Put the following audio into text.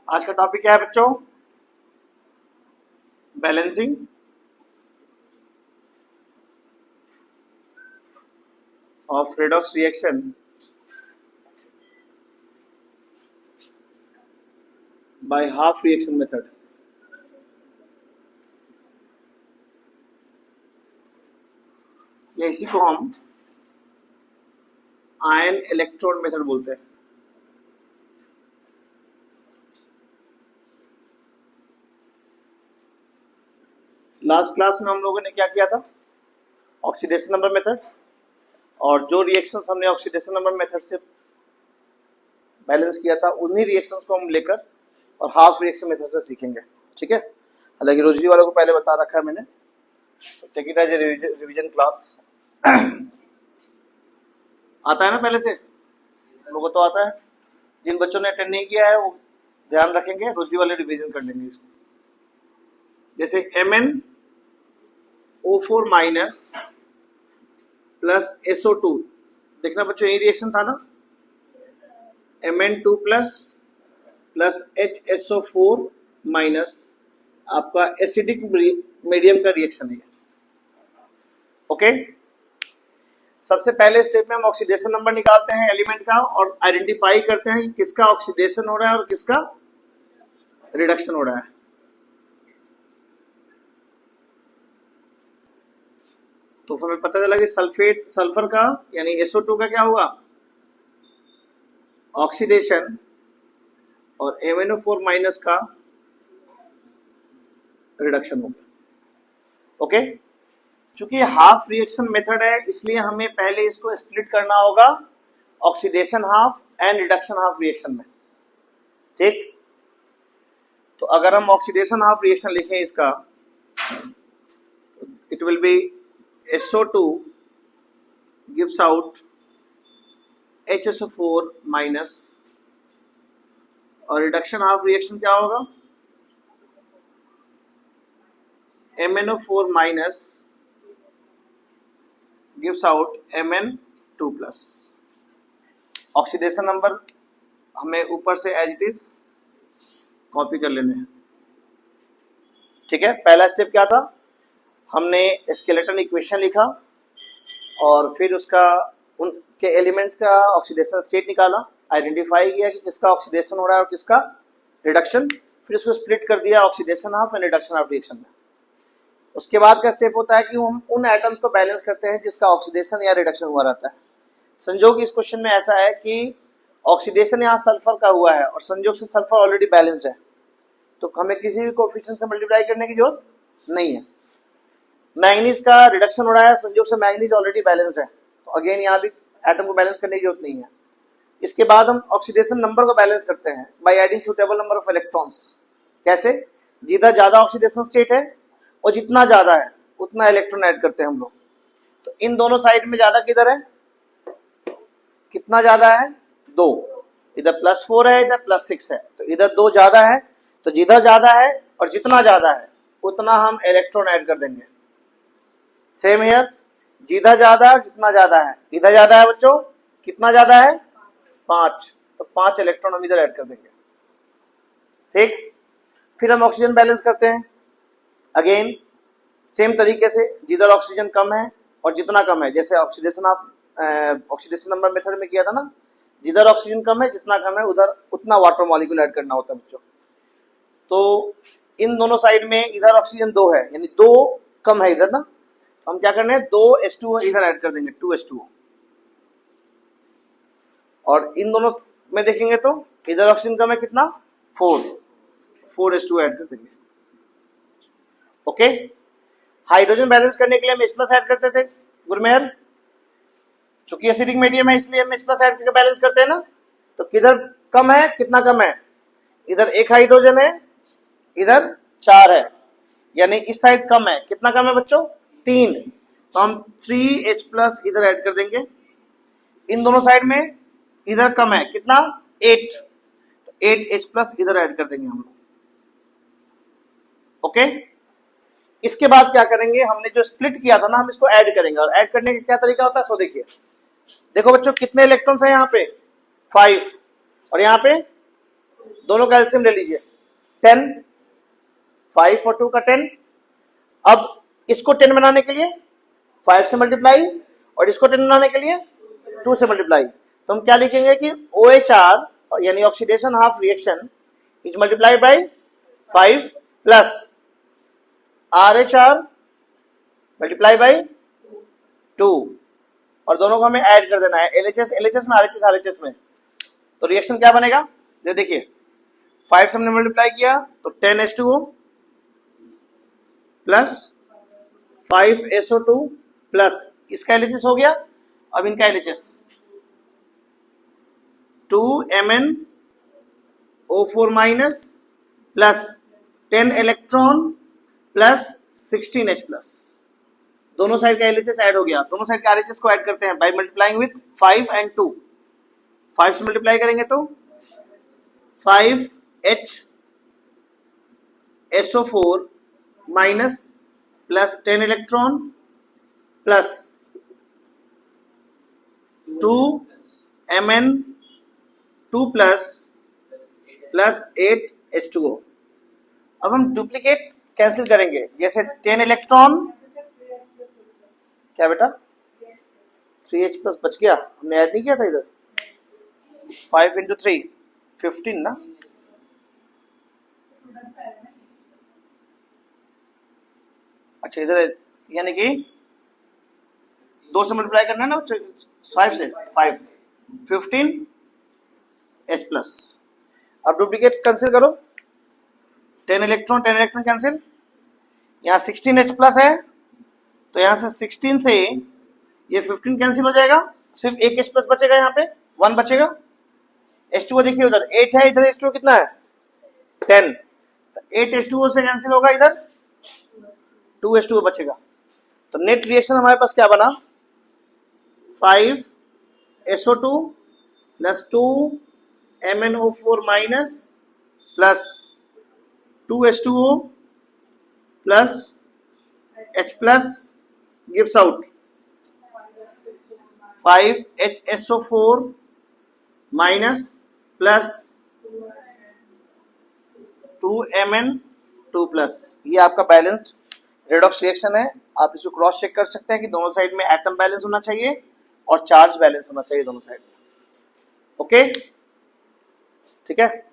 आज का टॉपिक क्या है बच्चों? Balancing of redox reaction by half reaction method. या इसी को हम आयन इलेक्ट्रोड मेथड बोलते हैं। लास्ट क्लास में हम लोगों ने क्या किया था? ऑक्सीडेशन नंबर मेथड, और जो रिएक्शंस हमने ऑक्सीडेशन नंबर मेथड से बैलेंस किया था उन्हीं रिएक्शंस को हम लेकर और हाफ रिएक्शन मेथड से सीखेंगे। ठीक है, हालांकि रोजरी वालों को पहले बता रखा है मैंने, तो take it as a revision class. आता है ना पहले से? लोगों को तो आता है। जिन बच्चों ने अटेंड नहीं किया है वो ध्यान रखेंगे, रोजरी वाले रिवीजन कर लेंगे इसको। जैसे MnO4 माइनस प्लस SO2, देखना बच्चों यही रिएक्शन था ना, Mn2 plus plus HSO4 minus आपका एसिडिक मीडियम का रिएक्शन है। ओके, सबसे पहले स्टेप में हम ऑक्सीडेशन नंबर निकालते हैं एलिमेंट का और आइडेंटिफाई करते हैं कि किसका ऑक्सीडेशन हो रहा है और किसका रिडक्शन हो रहा है। तो हमें पता चला कि सल्फर का यानी SO2 का क्या होगा? ऑक्सीडेशन, और MnO4 माइनस का रिडक्शन होगा। ओके, चूंकि हाफ रिएक्शन मेथड है इसलिए हमें पहले इसको स्प्लिट करना होगा oxidation half and reduction half reaction में। ठीक, तो अगर हम ऑक्सीडेशन हाफ रिएक्शन लिखें इसका, it will be SO2 gives out HSO4 minus, और रिडक्शन हाफ रिएक्शन क्या होगा? MnO4 minus gives out Mn2 plus. Oxidation number हमें ऊपर से एज इट इज कॉपी कर लेने हैं। ठीक है, पहला स्टेप क्या था? हमने स्केलेटन इक्वेशन लिखा और फिर उसका उनके एलिमेंट्स का ऑक्सीडेशन स्टेट निकाला, आइडेंटिफाई किया कि किसका ऑक्सीडेशन हो रहा है और किसका रिडक्शन, फिर उसको स्प्लिट कर दिया oxidation half and reduction half reaction में। उसके बाद का स्टेप होता है कि हम उन एटम्स को बैलेंस करते हैं जिसका ऑक्सीडेशन या रिडक्शन हुआ रहता है। संजोग इस क्वेश्चन में ऐसा है कि ऑक्सीडेशन यहाँ सल्फर का हुआ है और संजोग से सल्फर ऑलरेडी बैलेंस्ड है, तो हमें किसी भी कोएफिशिएंट से मल्टीप्लाई करने की जरूरत नहीं है। मैंगनीज का रिडक्शन हो रहा है, संजोग से मैंगनीज ऑलरेडी बैलेंस्ड है, तो अगेन यहाँ भी एटम को बैलेंस करने की जरूरत नहीं है। इसके बाद हम ऑक्सीडेशन नंबर को बैलेंस करते हैं by adding suitable number of electrons. कैसे? जिधर ज्यादा ऑक्सीडेशन स्टेट है और जितना ज्यादा है उतना इलेक्ट्रॉन ऐड करते हैं हम लोग। तो इन दोनों साइड में ज्यादा किधर है? कितना ज्यादा है? 2। इधर +4 है, इधर +6 है, तो इधर 2 ज्यादा है, तो जिधर ज्यादा है और जितना ज्यादा है उतना हम इलेक्ट्रॉन ऐड कर देंगे। सेम हियर, जिधर ज्यादा है जितना ज्यादा है, इधर ज्यादा है बच्चों, कितना ज्यादा है? 5, तो 5 इलेक्ट्रॉन हम इधर ऐड कर देंगे। ठीक, फिर हम ऑक्सीजन बैलेंस करते हैं अगेन सेम तरीके से, जिधर ऑक्सीजन कम है और जितना कम है, जैसे ऑक्सीडेशन नंबर मेथड में किया था ना, जिधर ऑक्सीजन कम है जितना कम है उधर उतना वाटर मॉलिक्यूल ऐड करना होता है बच्चों। तो इन दोनों साइड में इधर ऑक्सीजन 2 है, यानी 2 कम है इधर ना, तो हम क्या करने हैं? 2H2O इधर ऐड कर देंगे, 2H2O। और इन दोनों में देखेंगे तो इधर ऑक्सीजन कम है, कितना? 4H2O ऐड कर देंगे। ओके, हाइड्रोजन बैलेंस करने के लिए हम H+ ऐड करते थे गुरमेहर, चूंकि एसिडिक मीडियम है इसलिए हम H+ ऐड करके बैलेंस करते हैं ना। तो किधर कम है, कितना कम है? इधर 1 हाइड्रोजन है, इधर 4 है, यानी इस साइड कम है, कितना कम है बच्चों? 3, तो हम 3H+ इधर ऐड कर देंगे। इन दोनों साइड में इधर कम है, कितना? 8, तो 8H+ इधर ऐड कर देंगे हम लोग। ओके, इसके बाद क्या करेंगे? हमने जो स्प्लिट किया था ना, हम इसको ऐड करेंगे, और ऐड करने का क्या तरीका होता है सो देखिए। देखो बच्चों, कितने इलेक्ट्रॉन्स हैं यहाँ पे? 5, और यहाँ पे दोनों का एलसीएम ले लीजिए 10, 5 और 2 का 10। अब इसको 10 बनाने के लिए 5 से मल्टीप्लाई और इसको 10 बनाने के लिए 2 से मल्टीप्लाई। तो हम क्या लिखेंगे कि OHR यानी oxidation half reaction is multiplied by 5 plus RHR multiply by 2 और दोनों को हमें ऐड कर देना है LHS LHS में RHS RHS में। तो रिएक्शन क्या बनेगा, ये देखिए 5 से हमने मल्टीप्लाई किया तो 10H2O प्लस 5SO2 प्लस इसका LHS हो गया, अब इनका LHS 2MnO4 minus plus 10 electron plus 16H plus. दोनों साइड का LHS ऐड हो गया, दोनों साइड का RHS को ऐड करते हैं बाय मल्टीप्लाइंग विथ 5 and 2। 5 से मल्टीप्लाई करेंगे तो 5HSO4 minus plus 10 electron plus 2Mn2 plus 8H2O। अब हम डुप्लीकेट कैंसिल करेंगे, जैसे 10 इलेक्ट्रॉन, क्या बेटा 3H प्लस बच गया, हमने ऐड नहीं किया था इधर, 5 into 3 15 ना, अच्छा इधर यानी कि 2 से मल्टीप्लाई करना है ना 5 से, 5 15H प्लस। अब डुप्लीकेट कैंसिल करो, 10 इलेक्ट्रॉन कैंसिल, यहाँ 16H प्लस है तो यहाँ से 16 से ये 15 कैंसिल हो जाएगा, सिर्फ एक H प्लस बचेगा, यहाँ पे 1 बचेगा। H2O देखिए उधर 8 है, इधर H2O कितना है 10, तो 8H2O से कैंसिल होगा, इधर 2H2O बचेगा। तो नेट रिएक्शन हमारे पास क्या बना 5SO2 plus 2MnO4 minus plus 2H2O plus H plus gives out 5HSO4 minus plus 2Mn2 plus. ये आपका बैलेंस्ड रेडॉक्स रिएक्शन है। आप इसको क्रॉस चेक कर सकते हैं कि दोनों साइड में एटम बैलेंस होना चाहिए और चार्ज बैलेंस होना चाहिए दोनों साइड में। ओके, ठीक है।